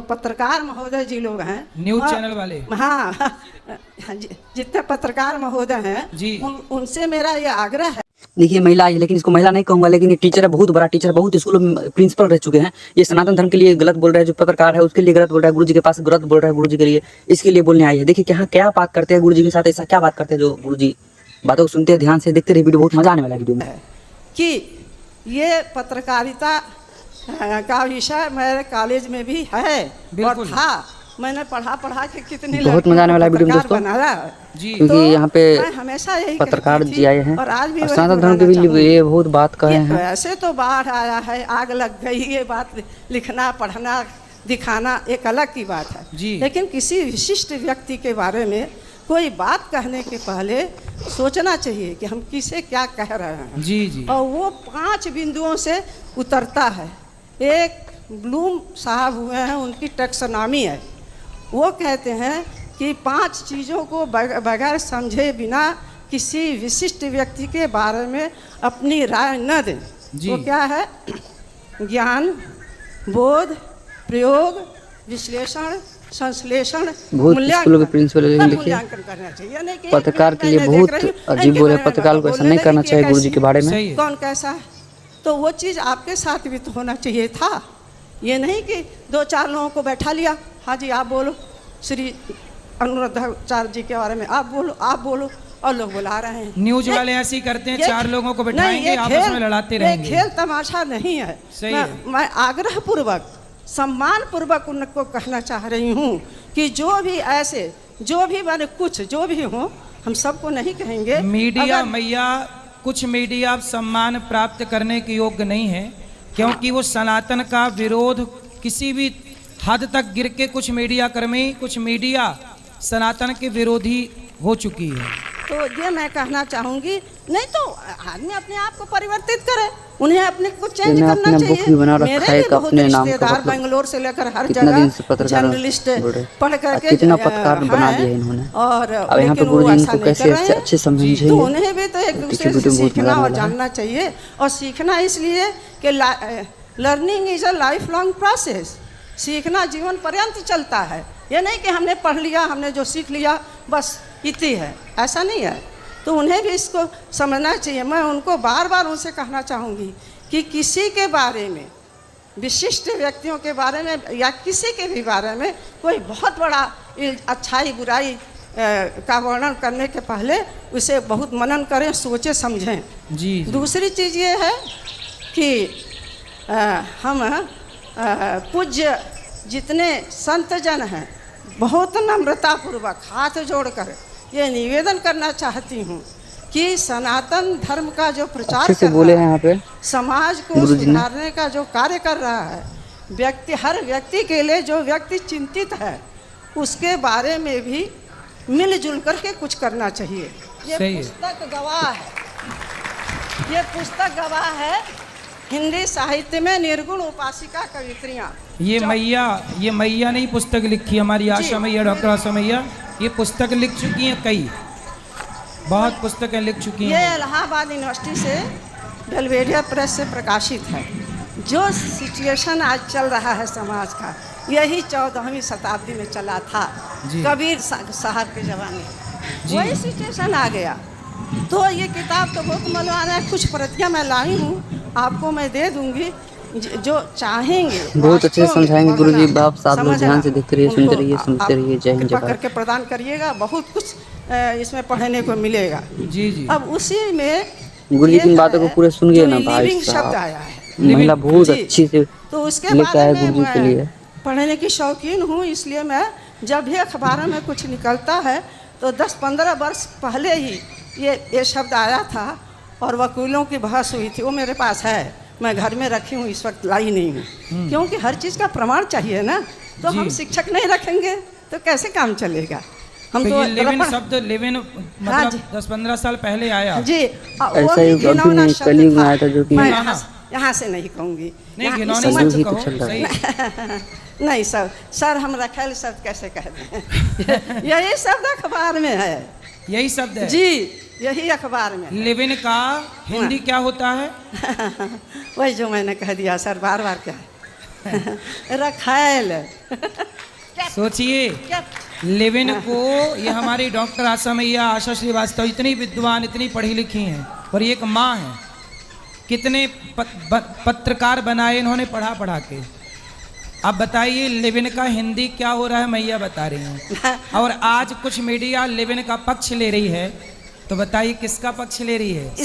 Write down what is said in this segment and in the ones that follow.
पत्रकार महोदय जी लोग हैं, न्यूज चैनल वाले, हाँ जितने पत्रकार महोदय हैं जी, उनसे मेरा ये आग्रह है। देखिए महिला है, लेकिन इसको महिला नहीं कहूंगा, लेकिन ये टीचर है, बहुत बड़ा टीचर, बहुत स्कूलों में प्रिंसिपल रह चुके हैं। ये सनातन धर्म के लिए गलत बोल रहे हैं, जो पत्रकार है उसके लिए गलत बोल रहा है, गुरुजी के पास गलत बोल रहा है, गुरुजी के लिए इसके लिए बोलने आई है। देखिए क्या क्या बात करते हैं गुरुजी के साथ, ऐसा क्या बात करते हैं जो गुरुजी बातों को सुनते हैं, ध्यान से देखते रहिए वीडियो, बहुत मजा आने वाला है वीडियो में। कि ये पत्रकारिता का विषय मेरे कॉलेज में भी है और था, मैंने पढ़ा के कितने बहुत मजा आने वाला वीडियो में दोस्तों जी, क्योंकि तो यहाँ पे मैं हमेशा यही पत्रकार कहती थी जी आए हैं और आज भी और सनातन धर्म के भी ये बहुत बात कहे हैं। ऐसे तो बाढ़ आया है, आग लग गई, ये बात लिखना पढ़ना दिखाना एक अलग की बात है जी, लेकिन किसी विशिष्ट व्यक्ति के बारे में कोई बात कहने के पहले सोचना चाहिए कि हम किसे क्या कह रहे हैं। जी जी, और वो 5 बिंदुओं से उतरता है। एक ब्लूम साहब हुए हैं, उनकी टैक्सोनॉमी है, वो कहते हैं कि 5 चीज़ों को बगैर समझे बिना किसी विशिष्ट व्यक्ति के बारे में अपनी राय न दें। वो क्या है? ज्ञान, बोध, प्रयोग, विश्लेषण, संश्लेषण, मूल्यांकन करना चाहिए। पत्रकार के लिए बहुत अजीब बोले, पत्रकार को ऐसा नहीं करना चाहिए गुरुजी के बारे में। कौन कैसा है तो वो चीज़ आपके साथ भी तो होना चाहिए था। ये नहीं कि 2-4 लोगों को बैठा लिया, हाँ जी आप बोलो, श्री अनुराधाचार्य जी के बारे में आप बोलो और लोग बुला रहे हैं। न्यूज वाले ऐसे ही करते हैं, 4 लोगों को बैठाएंगे, आपस में लड़ाते रहेंगे। खेल तमाशा नहीं है। मैं आग्रह पूर्वक सम्मान पूर्वक उनको कहना चाह रही हूँ कि जो भी ऐसे जो भी मैंने कुछ जो भी हो, हम सबको नहीं कहेंगे। मीडिया मैया, कुछ मीडिया सम्मान प्राप्त करने के योग्य नहीं है, क्योंकि वो सनातन का विरोध किसी भी हद तक गिर के कुछ मीडिया कर्मी, कुछ मीडिया सनातन के विरोधी हो चुकी है। तो ये मैं कहना चाहूँगी, नहीं तो आदमी अपने आप को परिवर्तित करे, उन्हें अपने को चेंज करना चाहिए। मेरे भी बहुत रिश्तेदार बेंगलोर से लेकर हर जगह जर्नलिस्ट पढ़ करके कितना पत्रकार बना दिया इन्होंने, और अब यहाँ पे गुरुजी इनको कैसे अच्छे समझेंगे, तो उन्हें भी तो एक दूसरे से सीखना और जानना चाहिए। और सीखना इसलिए कि learning is a life long process, सीखना जीवन पर्यंत चलता है। ये नहीं कि हमने पढ़ लिया, हमने जो सीख लिया बस इतनी है, ऐसा नहीं है। तो उन्हें भी इसको समझना चाहिए। मैं उनको बार बार उनसे कहना चाहूँगी कि किसी के बारे में, विशिष्ट व्यक्तियों के बारे में या किसी के भी बारे में कोई बहुत बड़ा अच्छाई बुराई का वर्णन करने के पहले उसे बहुत मनन करें, सोचें समझें। जी। दूसरी चीज़ ये है कि हम पूज्य जितने संत जन हैं, बहुत नम्रतापूर्वक हाथ जोड़कर ये निवेदन करना चाहती हूँ कि सनातन धर्म का जो प्रचार कर रहा है, यहाँ पे समाज को सुधारने का जो कार्य कर रहा है, हर व्यक्ति के लिए जो व्यक्ति चिंतित है उसके बारे में भी मिलजुल करके कुछ करना चाहिए। ये पुस्तक गवाह है, ये पुस्तक गवाह है हिंदी साहित्य में निर्गुण उपासिका कवित्रियाँ। ये मैया ने पुस्तक लिखी, हमारी आशा मैया, डॉक्टर आशा मैया, ये पुस्तक लिख चुकी हैं, कई बहुत पुस्तकें लिख चुकी हैं। ये इलाहाबाद यूनिवर्सिटी से बेलवेडिया प्रेस से प्रकाशित है। जो सिचुएशन आज चल रहा है समाज का, यही 14वीं शताब्दी में चला था, कबीर साहब के ज़माने, वही सिचुएशन आ गया। तो ये किताब तो बहुत मौलाना है, कुछ प्रतियाँ मैं लाई हूँ, आपको मैं दे दूँगी, जो चाहेंगे बहुत अच्छे से समझाएंगे गुरुजी। बाप साथ में ध्यान से देखते रहिए, सुनते रहिए, सुनते रहिए। जय हिंद, जय भारत। करके प्रदान करिएगा, बहुत कुछ इसमें पढ़ने को मिलेगा। जी जी। अब उसी में गुरुजी की बातों को पूरे सुन गए ना भाई शब्द आया है, महिला बहुत अच्छी से तो उसके बारे में के लिए पढ़ने की शौकीन हूँ। इसलिए मैं जब भी अखबारों में कुछ निकलता है तो 10-15 वर्ष पहले ही ये शब्द आया था और वकीलों की बहस हुई थी, वो मेरे पास है, मैं घर में रखी हूँ, इस वक्त लाई नहीं हूँ, क्योंकि हर चीज़ का प्रमाण चाहिए ना। तो हम शिक्षक नहीं रखेंगे तो कैसे काम चलेगा। हम तो लेविन शब्द मतलब 10-15 साल पहले आया जी, ऐसा ही कलयुग में आया था, जो कि यहाँ से नहीं कहूँगी, नहीं सर हम रखेल शब्द कैसे कह दें। यही शब्द अखबार में है, यही शब्द है जी, यही अखबार में। लिविन का हिंदी क्या होता है? वही जो मैंने कह दिया सर, बार बार क्या है। रखायल। सोचिए, क्या लेविन को ये हमारी डॉक्टर आशा मैया, आशा श्रीवास्तव इतनी विद्वान, इतनी पढ़ी लिखी हैं और ये एक माँ है। कितने पत्रकार बनाए इन्होंने पढ़ा पढ़ा के। अब बताइए लेविन का हिंदी क्या हो रहा है, मैया बता रही हैं। और आज कुछ मीडिया लेविन का पक्ष ले रही है, तो बताइए किसका पक्ष ले रही है?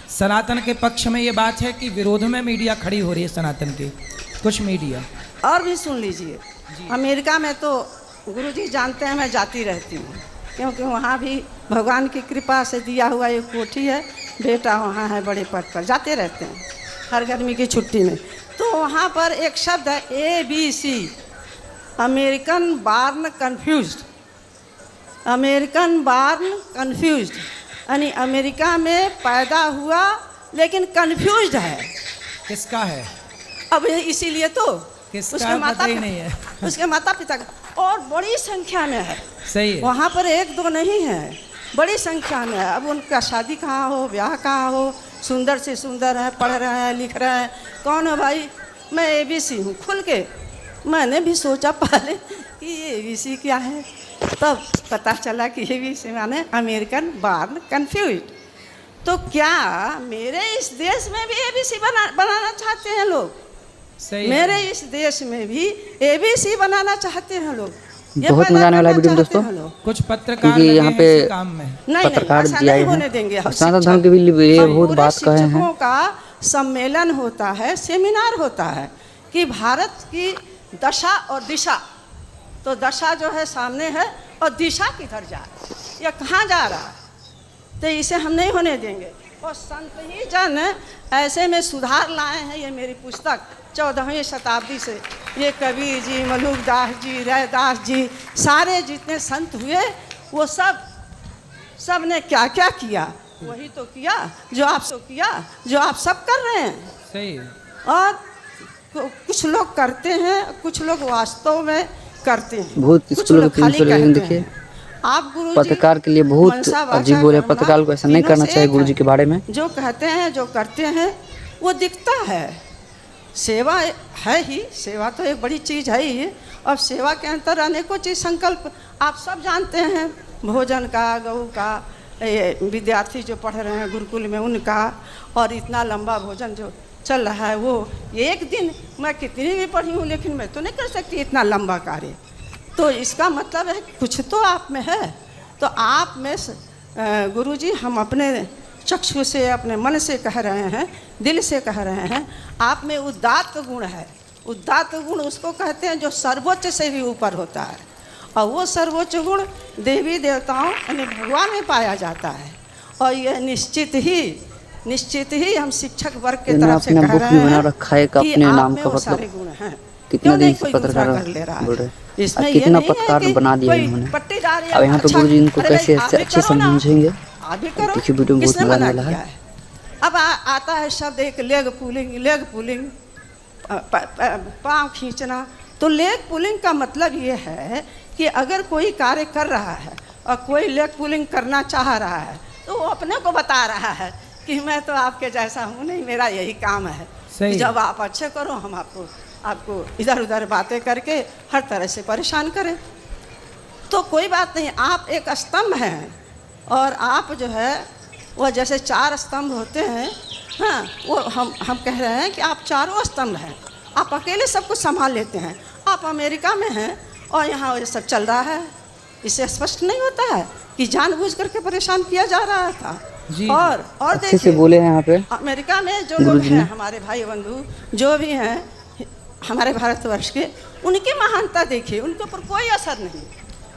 सनातन के पक्ष में ये बात है कि विरोध में मीडिया खड़ी हो रही है सनातन के कुछ मीडिया। और भी सुन लीजिए, अमेरिका में तो गुरुजी जानते हैं मैं जाती रहती हूँ, क्योंकि वहाँ भी भगवान की कृपा से दिया हुआ एक कोठी है, बेटा वहाँ है बड़े पद पर, जाते रहते हैं हर गर्मी की छुट्टी में। तो वहाँ पर एक शब्द है ABC, American born confused. American born confused यानी अमेरिका में पैदा हुआ लेकिन कन्फ्यूज्ड है। किसका है? अब इसीलिए तो उसके माता ही नहीं है। उसके माता पिता का, और बड़ी संख्या में है। सही है। वहाँ पर एक दो नहीं है, बड़ी संख्या में है। अब उनका शादी कहाँ हो, ब्याह कहाँ हो, सुंदर से सुंदर है, पढ़ रहे हैं, लिख रहे हैं। कौन है भाई? मैं ABC हूँ। खुल के मैंने भी सोचा पहले कि ABC क्या है, तब पता चला कि ABC माने अमेरिकन बार्न कन्फ्यूज्ड। तो क्या मेरे इस देश में भी ABC बनाना चाहते हैं लोग? सही मेरे है। इस देश में भी ABC बनाना चाहते हैं लोग। बहुत मजा आने वाला वीडियो में दोस्तों, कुछ पत्रकार क्योंकि यहाँ पे इसी काम में। पत्रकार ऐसा जी आए नहीं होने हैं देंगे। और सनातन धर्म के भी लिए हम बहुत पूरे बात कहे हैं। शिक्षकों का सम्मेलन होता है, सेमिनार होता है कि भारत की दशा और दिशा। तो दशा जो है सामने है और दिशा किधर जा रहा है, या कहाँ जा रहा है, तो इसे हम नहीं होने देंगे। और संत ही जन ऐसे में सुधार लाए हैं। ये मेरी पुस्तक 14वीं शताब्दी से, ये कबीर जी, मलुकदास जी, रैदास जी, सारे जितने संत हुए वो सब ने क्या क्या किया, वही तो किया जो आप सब कर रहे हैं। सही है। और कुछ लोग करते हैं, कुछ लोग वास्तव में करते हैं, बहुत कुछ स्कूलों लोग में खाली देखिए कहते हैं। आप गुरुजी पत्रकार के लिए बहुत मनसा वाचा अजीब बोले, करुणा पत्रकार को ऐसा नहीं तीनों करना से चाहिए एक गुरुजी है। के बारे में। जो कहते हैं, जो करते हैं वो दिखता है। सेवा है ही, सेवा तो एक बड़ी चीज़ है ही। और सेवा के अंतर अनेकों चीज़ संकल्प आप सब जानते हैं, भोजन का, गऊ का, विद्यार्थी जो पढ़ रहे हैं गुरुकुल में उनका, और इतना लंबा भोजन जो चल रहा है वो एक दिन मैं कितनी भी पढ़ी हूँ लेकिन मैं तो नहीं कर सकती इतना लंबा कार्य। तो इसका मतलब है कुछ तो आप में है। तो आप में गुरुजी हम अपने चक्षु से, अपने मन से कह रहे हैं, दिल से कह रहे हैं, आप में उदात्त गुण है। उदात्त गुण उसको कहते हैं जो सर्वोच्च से भी ऊपर होता है, और वो सर्वोच्च गुण देवी देवताओं यानी भगवान में पाया जाता है। और यह निश्चित ही हम शिक्षक वर्ग के तरफ से कह रहे हैं रखा है कि अपने आप नाम में का, वो सारे मतलब गुण हैं। कितना दिन से कोई दूसरा पत्रकार कर ले रहा बोल है। रहे इसमें हैं, ये कितना नहीं है पत्रकार कि बना दिया कोई इन्होंने। पट्टीदार या अब यहाँ पे अच्छा, गुरुजी इनको अरे कैसे भाई, आप भी अच्छे करो ना, समझेंगे। आप भी करो। देखिए वीडियो बहुत किसने मजा आने मना वाला किया है। है? अब आता है शब्द एक लेग पुलिंग, पाँव खींचना। तो लेग पुलिंग का मतलब ये है कि अगर कोई कार्य कर रहा है और कोई लेग पुलिंग करना चाह रहा है तो वो अपने को बता रहा है कि मैं तो आपके जैसा हूँ नहीं, मेरा यही काम है कि जब आप अच्छे करो हम आपको इधर उधर बातें करके हर तरह से परेशान करें। तो कोई बात नहीं, आप एक स्तंभ हैं और आप जो है वह जैसे 4 स्तंभ होते हैं, हाँ, वो हम कह रहे हैं कि आप चारों स्तंभ हैं। आप अकेले सब कुछ संभाल लेते हैं। आप अमेरिका में हैं और यहाँ ये सब चल रहा है। इससे स्पष्ट नहीं होता है कि जानबूझ करके परेशान किया जा रहा था। जी। और अच्छे से बोले हैं यहाँ पे अमेरिका में जो लोग हैं, हमारे भाई बंधु जो भी हैं हमारे भारतवर्ष के, उनकी महानता देखिए, उनके ऊपर कोई असर नहीं।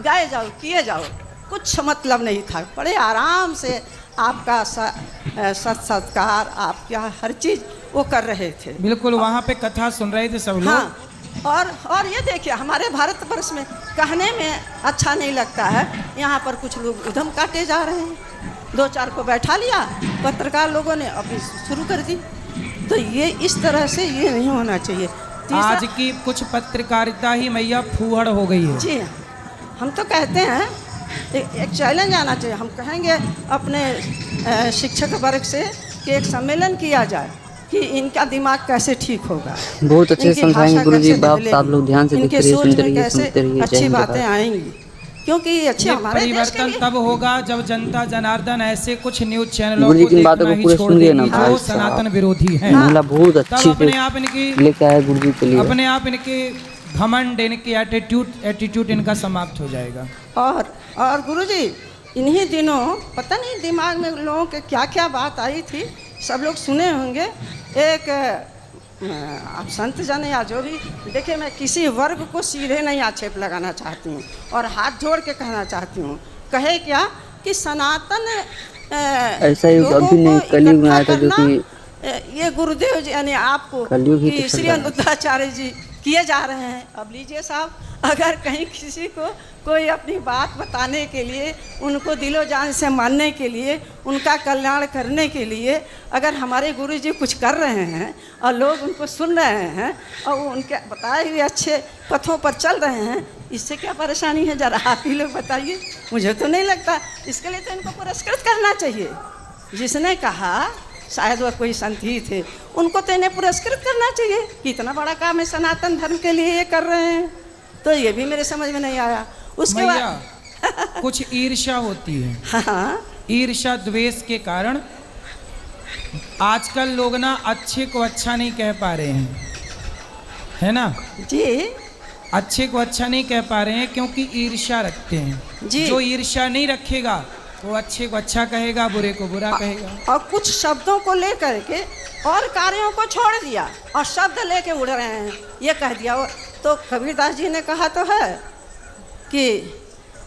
गाए जाओ, किए जाओ, कुछ मतलब नहीं था। बड़े आराम से आपका सत्कार, आपका हर चीज़ वो कर रहे थे। बिल्कुल, वहाँ पे कथा सुन रहे थे सब लोग। हाँ, और ये देखिए हमारे भारतवर्ष में कहने में अच्छा नहीं लगता है, यहाँ पर कुछ लोग उधम काटे जा रहे हैं। 2-4 को बैठा लिया पत्रकार लोगों ने, अभी शुरू कर दी। तो ये इस तरह से ये नहीं होना चाहिए। आज की कुछ पत्रकारिता ही मैया फूहड़ हो गई है। जी, हम तो कहते हैं एक चैलेंज आना चाहिए। हम कहेंगे अपने शिक्षक वर्ग से कि एक सम्मेलन किया जाए कि इनका दिमाग कैसे ठीक होगा, बहुत अच्छे से इनकी समझाएंगे भाषा गुरुजी। कैसे बाप बदलेगी, साहब लोग ध्यान से देखते इनके रहिए, सोच सुनते में रहिए, कैसे समझते रहिए। जय अच्छी हिंद, जय बातें भारत। आएंगी, क्योंकि ये अच्छी ये हमारे देश के परिवर्तन लिए। तब होगा जब जनता जनार्दन ऐसे कुछ न्यूज चैनलों गुरुजी को की इन बातों देखना को ही पूरे छोड़ सुन लिए ना देगी भाई जो साहब। सनातन विरोधी हैं। महिला बहुत तब अच्छी अपने से आप इनकी लेके आए गुरुजी के लिए। अपने आप इनके घमंड, इनके एटीट्यूड इनका समाप्त हो जाएगा। और गुरुजी इन्हीं दिनों पता नहीं दिमाग में लोगों के क्या क्या बात आई थी, सब लोग सुने होंगे। एक आप संत जन या जो भी देखिए, मैं किसी वर्ग को सीधे नहीं आक्षेप लगाना चाहती हूँ और हाथ जोड़ के कहना चाहती हूँ। कहे क्या कि सनातन ऐसा ही लोगों अभी नहीं, को कलयुग में इकट्ठा आया था जो करना, कि ये गुरुदेव जी यानी आपको कलयुग ही तो कि चल श्री रहा है। अनुद्धाचार्य जी किए जा रहे हैं। अब लीजिए साहब, अगर कहीं किसी को कोई अपनी बात बताने के लिए, उनको दिलो जान से मानने के लिए, उनका कल्याण करने के लिए अगर हमारे गुरु जी कुछ कर रहे हैं और लोग उनको सुन रहे हैं और वो उनके बताए हुए अच्छे पथों पर चल रहे हैं, इससे क्या परेशानी है? ज़रा आप ही लोग बताइए। मुझे तो नहीं लगता। इसके लिए तो इनको पुरस्कृत करना चाहिए। जिसने कहा, शायद वह कोई संत ही थे, उनको तो इन्हें पुरस्कृत करना चाहिए कि इतना बड़ा काम है सनातन धर्म के लिए ये कर रहे हैं। तो ये भी मेरे समझ में नहीं आया। उसके मैया, बाद कुछ ईर्ष्या होती है। हाँ ईर्ष्या द्वेष के कारण आजकल लोग ना अच्छे को अच्छा नहीं कह पा रहे हैं, है ना? जी अच्छे को अच्छा नहीं कह पा रहे हैं क्योंकि ईर्ष्या रखते हैं। जी। जो ईर्ष्या नहीं रखेगा वो अच्छे को अच्छा कहेगा, बुरे को बुरा कहेगा। और कुछ शब्दों को लेकर के और कार्यों को छोड़ दिया और शब्द लेके उड़ रहे हैं। ये कह दिया वो, तो कबीरदास जी ने कहा तो है कि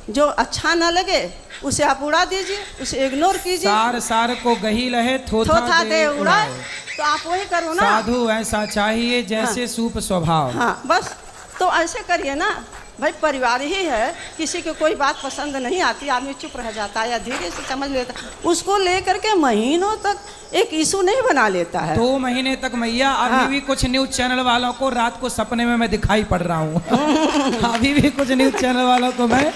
जो अच्छा ना लगे उसे आप उड़ा दीजिए, उसे इग्नोर कीजिए। सार सार को गही लहे, थोथा दे उड़ाए, तो आप वही करो ना। साधु ऐसा चाहिए जैसे सूप स्वभाव। हाँ बस, तो ऐसे करिए ना भाई। परिवार ही है, किसी को कोई बात पसंद नहीं आती, आदमी चुप रह जाता है या धीरे से समझ लेता है। उसको लेकर के महीनों तक एक इशू नहीं बना लेता है। 2 महीने तक मैया अभी भी कुछ न्यूज चैनल वालों को रात को सपने में मैं दिखाई पड़ रहा हूँ। अभी भी कुछ न्यूज चैनल वालों को मैं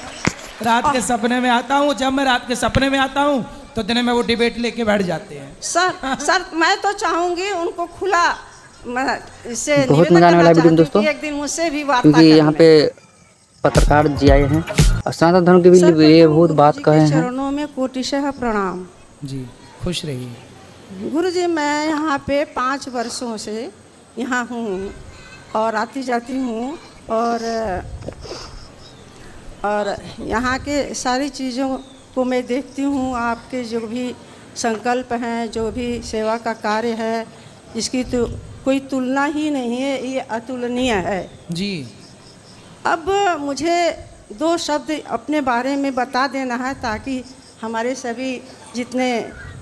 रात के सपने में आता हूँ। जब मैं रात के सपने में आता हूँ तो दिन में वो डिबेट लेके बैठ जाते हैं। सर मैं तो चाहूंगी उनको खुला, मैं इससे बहुत निवेदन मजा आने वाला करना है वीडियो में चाहती दोस्तों, हूँ कि एक दिन मुझसे भी वार्ता क्योंकि यहाँ करें। पे पत्रकार जी आए हैं और सनातन धर्म के भी सर, ये प्रथम बहुत गुरु बात जी कहे के हैं। चरणों में कोटिशः प्रणाम। जी, खुश रहिए। गुरु जी, मैं यहाँ पे 5 वर्षों से यहाँ हूँ और आती जाती हूँ और यहाँ के सारी चीज़ों को मैं देखती हूँ। आपके जो भी संकल्प हैं, जो भी सेवा का कार्य है, इसकी तो कोई तुलना ही नहीं है, ये अतुलनीय है जी। अब मुझे 2 शब्द अपने बारे में बता देना है ताकि हमारे सभी जितने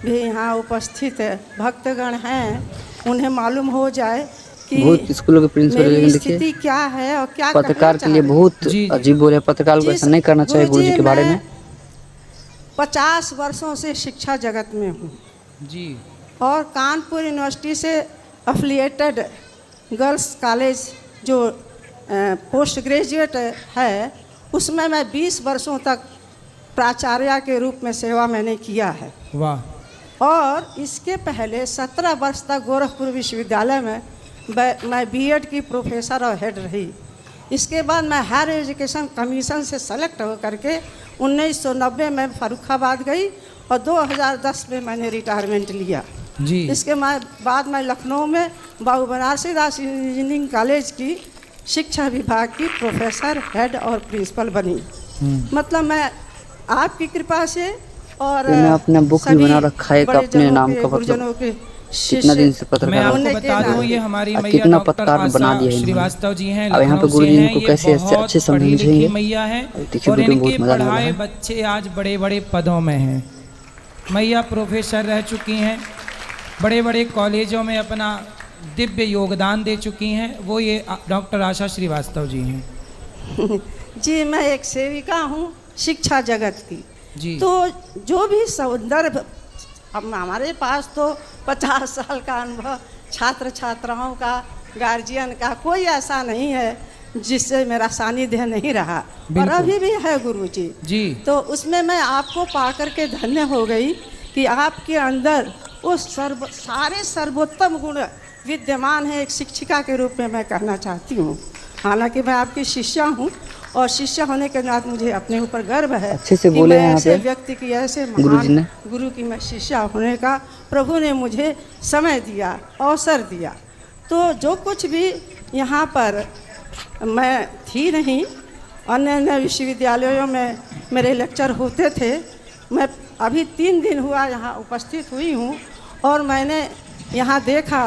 भी यहाँ उपस्थित भक्तगण हैं उन्हें मालूम हो जाए कि बहुत स्कूलों के प्रिंसिपल, मेरी लेकिन स्थिति देखिए क्या है और क्या पत्रकार के लिए कहना बहुत जी, जी। अजीब बोले। पत्रकार को जी, ऐसा नहीं करना चाहिए गुरुजी के बारे में। मैं 50 वर्षों से शिक्षा जगत में हूँ जी। और कानपुर यूनिवर्सिटी से अफिलिएटेड गर्ल्स कॉलेज जो पोस्ट ग्रेजुएट है, उसमें मैं 20 वर्षों तक प्राचार्य के रूप में सेवा मैंने किया है। वाह। और इसके पहले 17 वर्ष तक गोरखपुर विश्वविद्यालय में मैं बीएड की प्रोफेसर और हेड रही। इसके बाद मैं हायर एजुकेशन कमीशन से सेलेक्ट होकर के 1990 में फर्रुखाबाद गई और 2010 में मैंने रिटायरमेंट लिया जी। इसके बाद मैं लखनऊ में बाबू बनारसी दास इंजीनियरिंग कॉलेज की शिक्षा विभाग की प्रोफेसर, हेड और प्रिंसिपल बनी। मतलब मैं आपकी कृपा से और मैंने अपना बुक भी बना रखा है अपने नाम का, गुरुजनों के कितना दिन से मैं पत्रकार आपको उन्हें बता देना दूं, है। ये हमारी और मैया कितना डॉक्टर पत्रकार बना आशा दिया इन्होंने। श्रीवास्तव जी हैं, अब यहाँ पे लखनऊ गुरुजी से हैं। इनको ये कैसे बहुत अच्छे पढ़ी लिखी समझेंगे। मैया है देखिए और वीडियो में इनके बहुत मजा आने वाला पढ़ाए है। बच्चे आज बड़े बड़े पदों में हैं। मैया प्रोफेसर रह चुकी हैं, बड़े बड़े कॉलेजों में अपना दिव्य योगदान दे चुकी हैं। वो ये डॉक्टर आशा श्रीवास्तव जी हैं। जी, मैं एक सेविका हूँ शिक्षा जगत की जी। तो जो भी संदर्भ अब हमारे पास तो 50 साल का अनुभव, छात्र छात्राओं का, गार्जियन का कोई ऐसा नहीं है जिससे मेरा सानिध्य नहीं रहा और अभी भी है गुरुजी जी। तो उसमें मैं आपको पा कर के धन्य हो गई कि आपके अंदर वो सारे सर्वोत्तम गुण विद्यमान है एक शिक्षिका के रूप में मैं कहना चाहती हूँ। हालांकि मैं आपकी शिष्या हूँ और शिष्य होने के नाते मुझे अपने ऊपर गर्व है अच्छे से कि बोले मैं यहाँ ऐसे पे। व्यक्ति की ऐसे गुरुजी ने। महान गुरु की मैं शिष्या होने का प्रभु ने मुझे समय दिया, अवसर दिया। तो जो कुछ भी यहाँ पर मैं थी नहीं, अन्य अन्य विश्वविद्यालयों में मेरे लेक्चर होते थे। मैं अभी 3 दिन हुआ यहाँ उपस्थित हुई हूँ और मैंने यहाँ देखा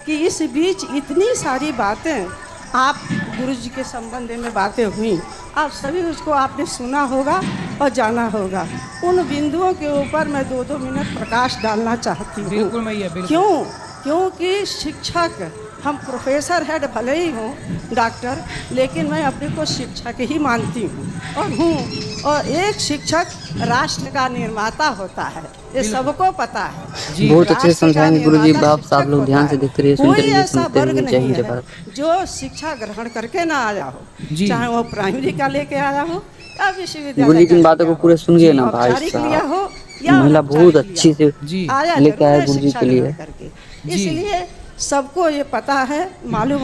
कि इस बीच इतनी सारी बातें आप गुरुजी के संबंध में बातें हुई, आप सभी उसको आपने सुना होगा और जाना होगा। उन बिंदुओं के ऊपर मैं 2-2 मिनट प्रकाश डालना चाहती हूँ। बिल्कुल मैया, बिल्कुल। क्यों? क्योंकि शिक्षक, हम प्रोफेसर हेड भले ही हों डॉक्टर, लेकिन मैं अपने को शिक्षक ही मानती हूँ और हूँ। और एक शिक्षक राष्ट्र का निर्माता होता है, ये सबको पता है। जी, बहुत अच्छे से राष्ट्र का समझाएंगे गुरुजी। निर्माता आप सब शिक्षक लोग होता ध्यान है। से देखते रहिए, सुनते कोई रहिए, ऐसा सुनते वर्ग रहिए। जय नहीं हिंद, जय है भारत। जो शिक्षा ग्रहण करके ना आया हो, जी। चाहे वो प्राइमरी का लेके आया हो या विश्वविद्यालय गुरुजी की का इन बातों लिया को हो, पूरे सुनिए ना भाई औपचारिक लिया साहब। हो या महिला बहुत अनौपचारिक अच्छी लिया से हो, जी। आया लेके जरूर आया है गुरुजी शिक्षा के लिए। ग्रहण करके। जी। इसलिए सबको ये पता है, मालूम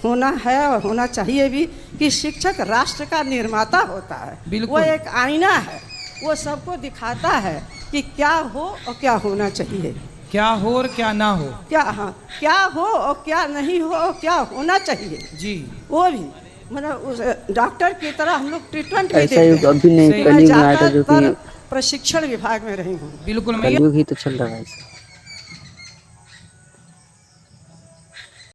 होना है और होना चाहिए भी कि शिक्षक राष्ट्र का निर्माता होता है। बिल्कुल। वो एक आईना है, वो सबको दिखाता है कि क्या हो और क्या होना चाहिए, क्या हो और क्या ना हो। क्या हो और क्या नहीं हो और क्या होना चाहिए। जी, वो भी मतलब उस डॉक्टर की तरह हम लोग ट्रीटमेंट भी ऐसा देते युग हैं। अभी नहीं, सही। मैं कलयुग में आया था जो ज़्यादातर कि प्रशिक्षण विभाग में रही हूँ। बिल्कुल मैया। कलयुग ही तो चल रहा है।